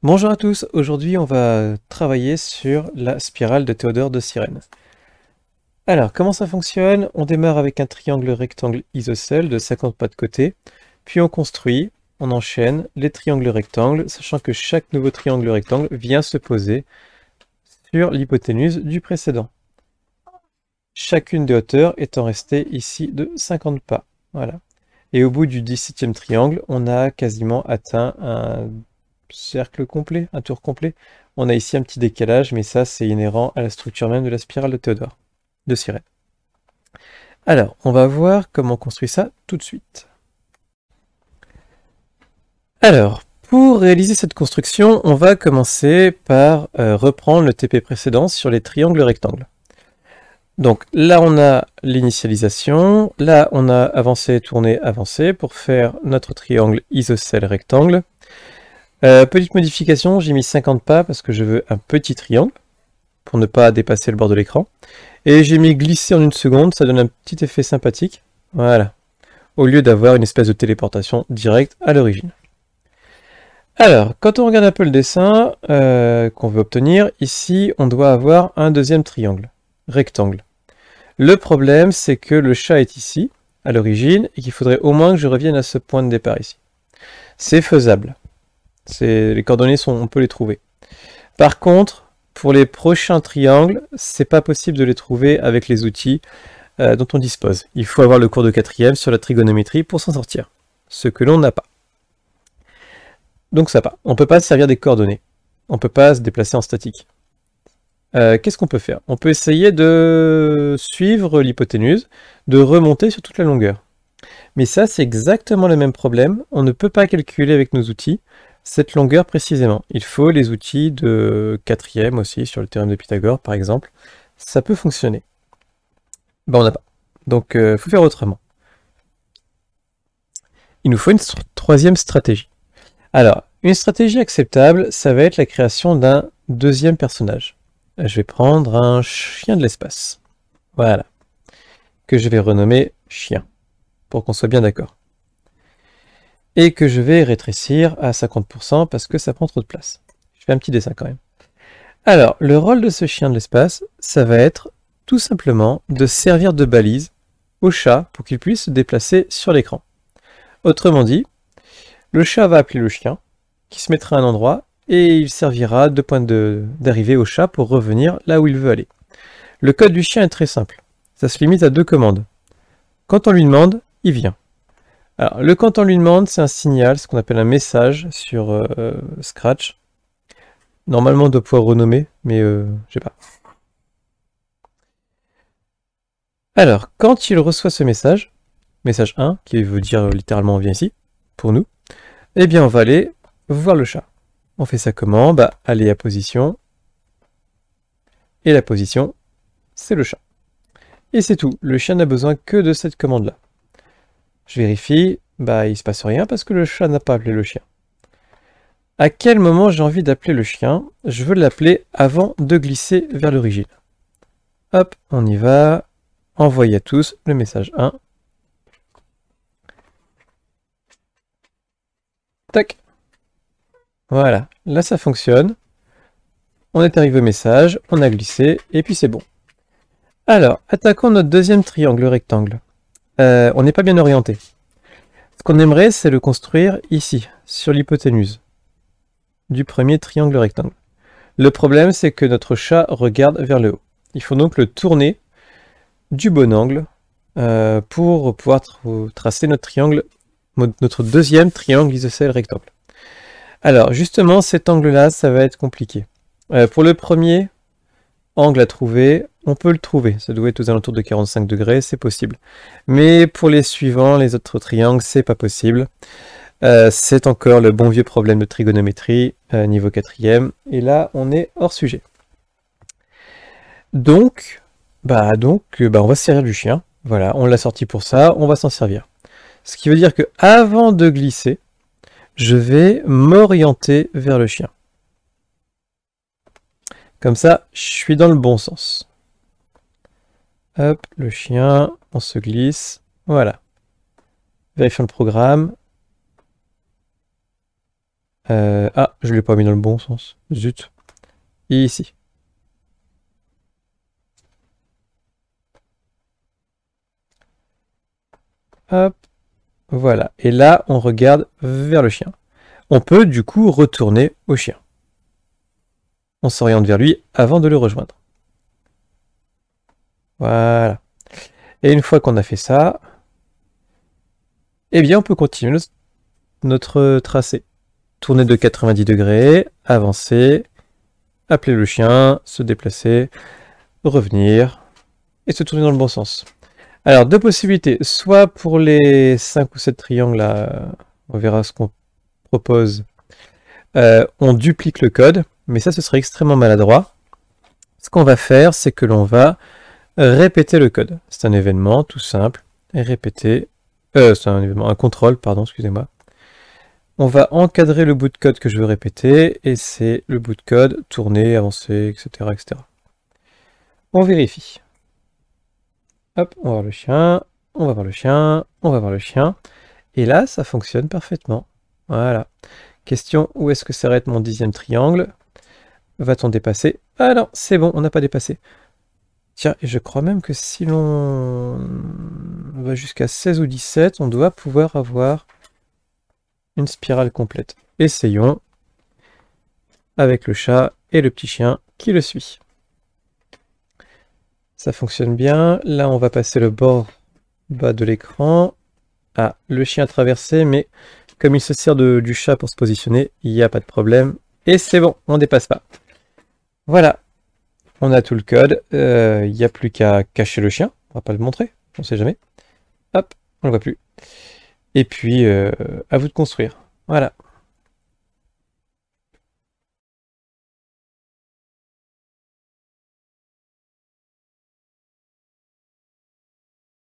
Bonjour à tous, aujourd'hui on va travailler sur la spirale de Théodore de Cyrène. Alors, comment ça fonctionne? On démarre avec un triangle rectangle isocèle de 50 pas de côté, puis on construit, on enchaîne les triangles rectangles, sachant que chaque nouveau triangle rectangle vient se poser sur l'hypoténuse du précédent. Chacune des hauteurs étant restée ici de 50 pas. Voilà. Et au bout du 17e triangle, on a quasiment atteint un cercle complet, un tour complet. On a ici un petit décalage, mais ça c'est inhérent à la structure même de la spirale de Théodore, de Cyrène. Alors, on va voir comment on construit ça tout de suite. Alors, pour réaliser cette construction, on va commencer par reprendre le TP précédent sur les triangles rectangles. Donc là, on a l'initialisation, là, on a avancé, tourné, avancé pour faire notre triangle isocèle rectangle. Petite modification, j'ai mis 50 pas parce que je veux un petit triangle pour ne pas dépasser le bord de l'écran. Et j'ai mis glisser en 1 seconde, ça donne un petit effet sympathique. Voilà. Au lieu d'avoir une espèce de téléportation directe à l'origine. Alors, quand on regarde un peu le dessin qu'on veut obtenir, ici, on doit avoir un deuxième triangle, rectangle. Le problème, c'est que le chat est ici, à l'origine, et qu'il faudrait au moins que je revienne à ce point de départ ici. C'est faisable. Les coordonnées, on peut les trouver. Par contre, pour les prochains triangles, c'est pas possible de les trouver avec les outils dont on dispose. Il faut avoir le cours de 4e sur la trigonométrie pour s'en sortir, ce que l'on n'a pas. Donc ça va, on ne peut pas se servir des coordonnées, on ne peut pas se déplacer en statique. Qu'est-ce qu'on peut faire? On peut essayer de suivre l'hypoténuse, de remonter sur toute la longueur. Mais ça, c'est exactement le même problème, on ne peut pas calculer avec nos outils cette longueur précisément. Il faut les outils de 4e aussi, sur le théorème de Pythagore par exemple. Ça peut fonctionner. Ben on n'a pas. Donc il faut faire autrement. Il nous faut une troisième stratégie. Alors, une stratégie acceptable, ça va être la création d'un deuxième personnage. Je vais prendre un chien de l'espace. Voilà. Que je vais renommer chien, pour qu'on soit bien d'accord. Et que je vais rétrécir à 50% parce que ça prend trop de place. Je fais un petit dessin quand même. Alors, le rôle de ce chien de l'espace, ça va être tout simplement de servir de balise au chat pour qu'il puisse se déplacer sur l'écran. Autrement dit, le chat va appeler le chien, qui se mettra à un endroit, et il servira de point d'arrivée au chat pour revenir là où il veut aller. Le code du chien est très simple. Ça se limite à 2 commandes. Quand on lui demande, il vient. Alors, le quand on lui demande, c'est un signal, ce qu'on appelle un message sur Scratch. Normalement, on doit pouvoir renommer, mais je sais pas. Alors, quand il reçoit ce message 1, qui veut dire littéralement on vient ici, pour nous, eh bien on va aller voir le chat. On fait ça comment? Bah, aller à position, et la position, c'est le chat. Et c'est tout, le chien n'a besoin que de cette commande-là. Je vérifie, bah il se passe rien parce que le chat n'a pas appelé le chien. À quel moment j'ai envie d'appeler le chien? Je veux l'appeler avant de glisser vers l'origine. Hop, on y va. Envoyer à tous le message 1. Tac. Voilà, là ça fonctionne. On est arrivé au message, on a glissé, et puis c'est bon. Alors, attaquons notre deuxième triangle rectangle. On n'est pas bien orienté. Ce qu'on aimerait, c'est le construire ici, sur l'hypoténuse du premier triangle rectangle. Le problème, c'est que notre chat regarde vers le haut. Il faut donc le tourner du bon angle pour pouvoir tracer notre triangle, notre deuxième triangle isocèle rectangle. Alors, justement, cet angle-là, ça va être compliqué. Pour le premier angle à trouver, on peut le trouver. Ça doit être aux alentours de 45 degrés, c'est possible. Mais pour les suivants, les autres triangles, c'est pas possible. C'est encore le bon vieux problème de trigonométrie, niveau 4e. Et là, on est hors sujet. Donc, on va se servir du chien. Voilà, on l'a sorti pour ça, on va s'en servir. Ce qui veut dire que avant de glisser, je vais m'orienter vers le chien. Comme ça, je suis dans le bon sens. Hop, le chien, on se glisse. Voilà. Vérifions le programme. Ah, je l'ai pas mis dans le bon sens. Zut. Ici. Hop. Voilà. Et là, on regarde vers le chien. On peut du coup retourner au chien. On s'oriente vers lui avant de le rejoindre. Voilà. Et une fois qu'on a fait ça, eh bien on peut continuer notre tracé. Tourner de 90 degrés, avancer, appeler le chien, se déplacer, revenir et se tourner dans le bon sens. Alors, deux possibilités. Soit pour les 5 ou 7 triangles, là, on verra ce qu'on propose. On duplique le code, mais ça, ce serait extrêmement maladroit. Ce qu'on va faire, c'est que l'on va répéter le code. C'est un événement tout simple. Répéter. C'est un événement, un contrôle, pardon, excusez-moi. On va encadrer le bout de code que je veux répéter, et c'est le bout de code, tourner, avancer, etc., etc. On vérifie. Hop, on va voir le chien, on va voir le chien, on va voir le chien. Et là, ça fonctionne parfaitement. Voilà. Question, où est-ce que s'arrête mon 10e triangle? Va-t-on dépasser? Ah non, c'est bon, on n'a pas dépassé. Tiens, et je crois même que si l'on va jusqu'à 16 ou 17, on doit pouvoir avoir une spirale complète. Essayons avec le chat et le petit chien qui le suit. Ça fonctionne bien. Là, on va passer le bord bas de l'écran. Ah, le chien a traversé, mais comme il se sert du chat pour se positionner, il n'y a pas de problème. Et c'est bon, on ne dépasse pas. Voilà, on a tout le code. Il n'y a plus qu'à cacher le chien. On va pas le montrer, on ne sait jamais. Hop, on ne le voit plus. Et puis, à vous de construire. Voilà.